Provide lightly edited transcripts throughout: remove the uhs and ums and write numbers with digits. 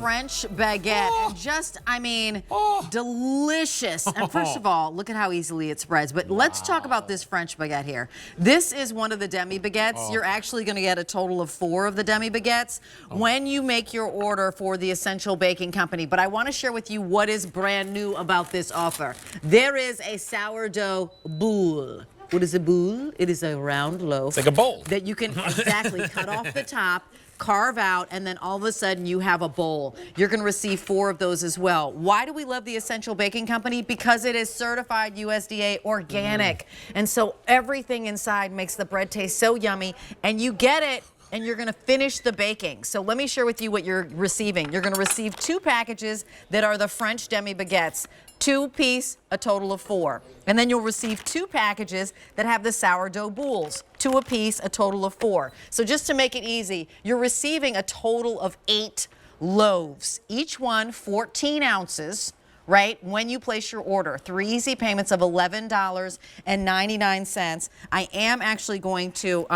French baguette. And just, I mean, delicious. And first of all, look at how easily it spreads. But let's talk about this French baguette here. This is one of the Demi-Baguettes. You're actually going to get a total of 4 of the Demi-Baguettes when you make your order for the Essential Baking Company. But I want to share with you what is brand new about this offer. There is a sourdough boule. What is a boule? It is a round loaf. It's like a bowl. That you can exactly cut off the top, carve out, and then all of a sudden you have a bowl. You're going to receive 4 of those as well. Why do we love the Essential Baking Company? Because it is certified USDA organic. And so everything inside makes the bread taste so yummy, and you get it and you're going to finish the baking. So let me share with you what you're receiving. You're going to receive 2 packages that are the French Demi-Baguettes. 2-piece, a total of 4. And then you'll receive 2 packages that have the sourdough boules, 2 apiece, a total of 4. So just to make it easy, you're receiving a total of 8 loaves, each one 14 ounces, right, when you place your order. 3 easy payments of $11.99. I am actually going to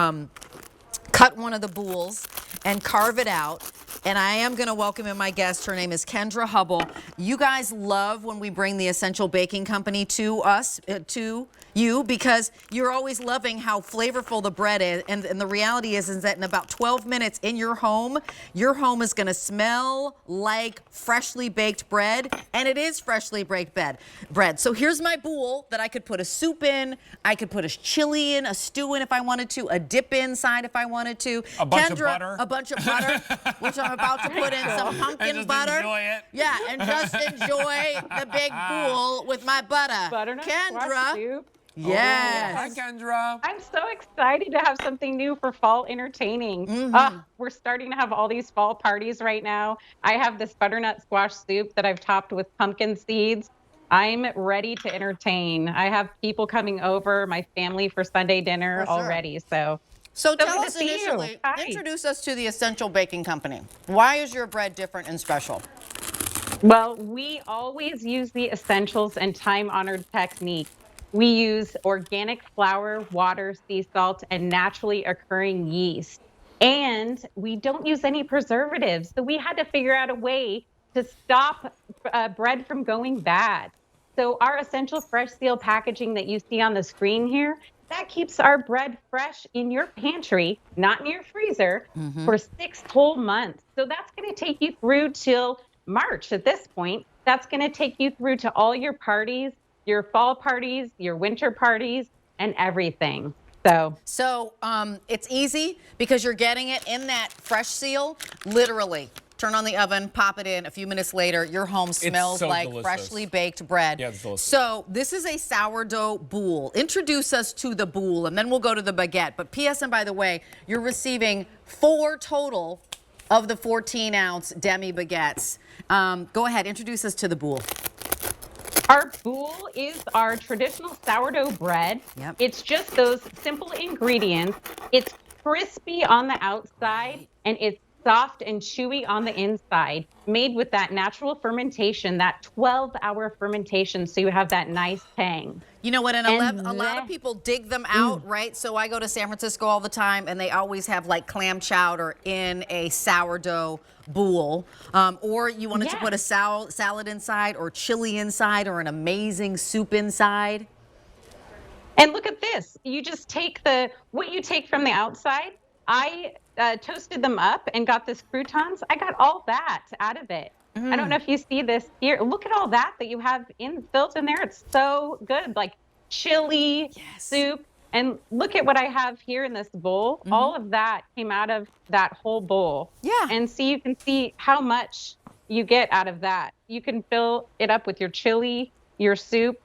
cut one of the boules and carve it out. And I am going to welcome in my guest. Her name is Kendra Hubble. You guys love when we bring the Essential Baking Company to us, to you, because you're always loving how flavorful the bread is. And the reality is that in about 12 minutes in your home is going to smell like freshly baked bread. And it is freshly baked bread. So here's my boule that I could put a soup in. I could put a chili in, a stew in if I wanted to, a dip inside if I wanted to. A bunch of butter. A bunch of butter, which I'm about to put in some pumpkin butter. Enjoy it. Yeah, and just enjoy the big boule with my butter. Butternut Kendra. squash soup. Yes. Hi, Kendra. I'm so excited to have something new for fall entertaining. We're starting to have all these fall parties right now. I have this butternut squash soup that I've topped with pumpkin seeds. I'm ready to entertain. I have people coming over, my family for Sunday dinner already. So tell us initially, introduce us to the Essential Baking Company. Why is your bread different and special? Well, we always use the essentials and time-honored technique. We use organic flour, water, sea salt, and naturally occurring yeast. And we don't use any preservatives. So we had to figure out a way to stop bread from going bad. So our essential fresh seal packaging that you see on the screen here, that keeps our bread fresh in your pantry, not in your freezer, for 6 whole months. So that's going to take you through till March at this point. That's going to take you through to all your parties, your fall parties, your winter parties, and everything. So it's easy because you're getting it in that fresh seal, literally. Turn on the oven, pop it in. A few minutes later, your home smells like freshly baked bread. Yeah, it's delicious. So this is a sourdough boule. Introduce us to the boule, and then we'll go to the baguette. But P.S. and by the way, you're receiving 4 total of the 14-ounce Demi-Baguettes. Go ahead, introduce us to the boule. Our boule is our traditional sourdough bread. Yep. It's just those simple ingredients. It's crispy on the outside, and it's soft and chewy on the inside, made with that natural fermentation, that 12-hour fermentation, so you have that nice tang. You know what, and a lot of people dig them out, right? So I go to San Francisco all the time, and they always have like clam chowder in a sourdough boule. Or you wanted to put a salad inside, or chili inside, or an amazing soup inside. And look at this. You just take what you take from the outside. I toasted them up and got this croutons. I got all that out of it. I don't know if you see this here. Look at all that you have built in there. It's so good, like chili, soup. And look at what I have here in this bowl. All of that came out of that whole bowl. Yeah. And see, you can see how much you get out of that. You can fill it up with your chili, your soup,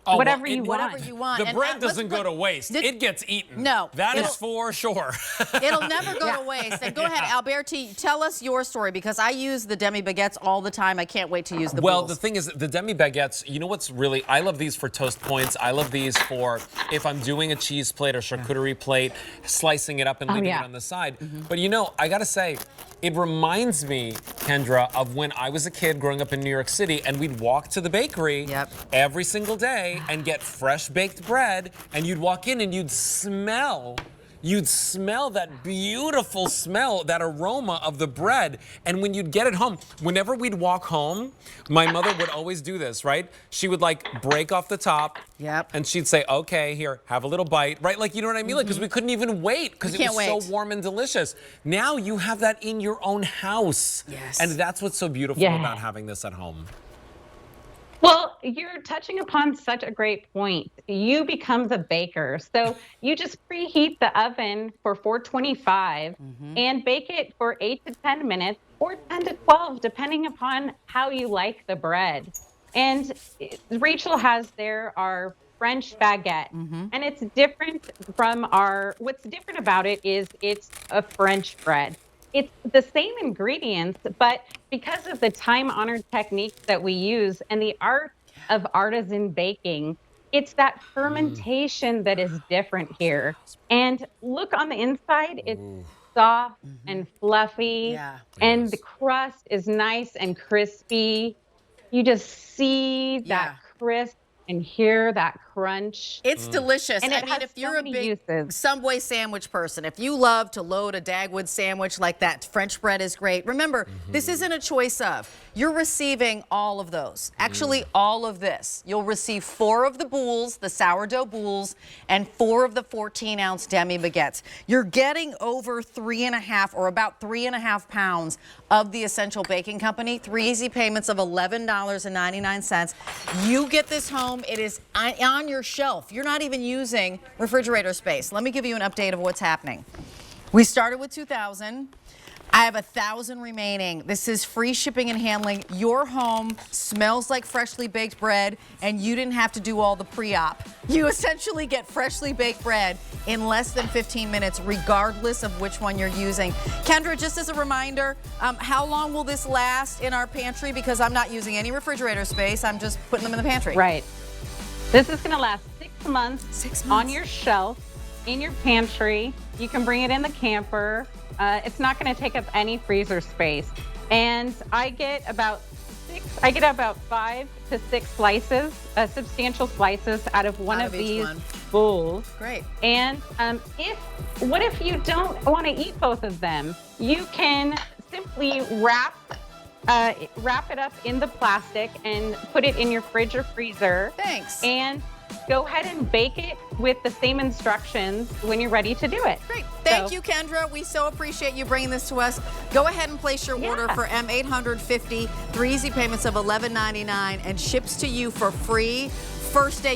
whatever you want. The bread doesn't go to waste. It gets eaten. No. That is for sure. It'll never go to waste. And go ahead, Alberti, tell us your story, because I use the Demi-Baguettes all the time. I can't wait to use the Well, boules. the thing is, the Demi-Baguettes, you know what's really, I love these for toast points. I love these for if I'm doing a cheese plate or charcuterie plate, slicing it up and leaving it on the side. But you know, I gotta say, it reminds me, Kendra, of when I was a kid growing up in New York City, and we'd walk to the bakery every single day and get fresh baked bread, and you'd walk in and you'd smell you'd smell that beautiful smell, that aroma of the bread. And when you'd get it home, whenever we'd walk home, my mother would always do this, right? She would like break off the top. Yep. And she'd say, okay, here, have a little bite, right? Like, you know what I mean? Like, because we couldn't even wait because it was so warm and delicious. Now you have that in your own house. Yes. And that's what's so beautiful about having this at home. Well, you're touching upon such a great point. You become the baker. So you just preheat the oven for 425 and bake it for 8 to 10 minutes or 10 to 12, depending upon how you like the bread. And Rachel has there our French baguette. And it's different from what's different about it is it's a French bread. It's the same ingredients, but because of the time-honored techniques that we use and the art of artisan baking, it's that fermentation that is different here. And look on the inside, it's soft and fluffy, and the crust is nice and crispy. You just see that crisp and hear that crunch. It's delicious. And I mean, if you're a big Subway sandwich person, if you love to load a Dagwood sandwich like that, French bread is great. Remember, this isn't a choice of. You're receiving all of those. Actually, all of this. You'll receive 4 of the boules, the sourdough boules, and 4 of the 14-ounce Demi-Baguettes. You're getting over 3.5 or about 3.5 pounds of the Essential Baking Company. 3 easy payments of $11.99. You get this home. It is on your shelf. You're not even using refrigerator space. Let me give you an update of what's happening. We started with 2,000. I have 1,000 remaining. This is free shipping and handling. Your home smells like freshly baked bread, and you didn't have to do all the pre-op. You essentially get freshly baked bread in less than 15 minutes, regardless of which one you're using. Kendra, just as a reminder, how long will this last in our pantry? Because I'm not using any refrigerator space. I'm just putting them in the pantry. Right. This is going to last 6 months, 6 months on your shelf, in your pantry. You can bring it in the camper. It's not going to take up any freezer space. And I get about 5 to 6 slices, substantial slices out of one of these boules. Great. And what if you don't want to eat both of them? You can simply wrap it up in the plastic and put it in your fridge or freezer. Thanks. And go ahead and bake it with the same instructions when you're ready to do it. Great. Thank you, Kendra. We so appreciate you bringing this to us. Go ahead and place your order for M850, 3 easy payments of $11.99, and ships to you for free. First day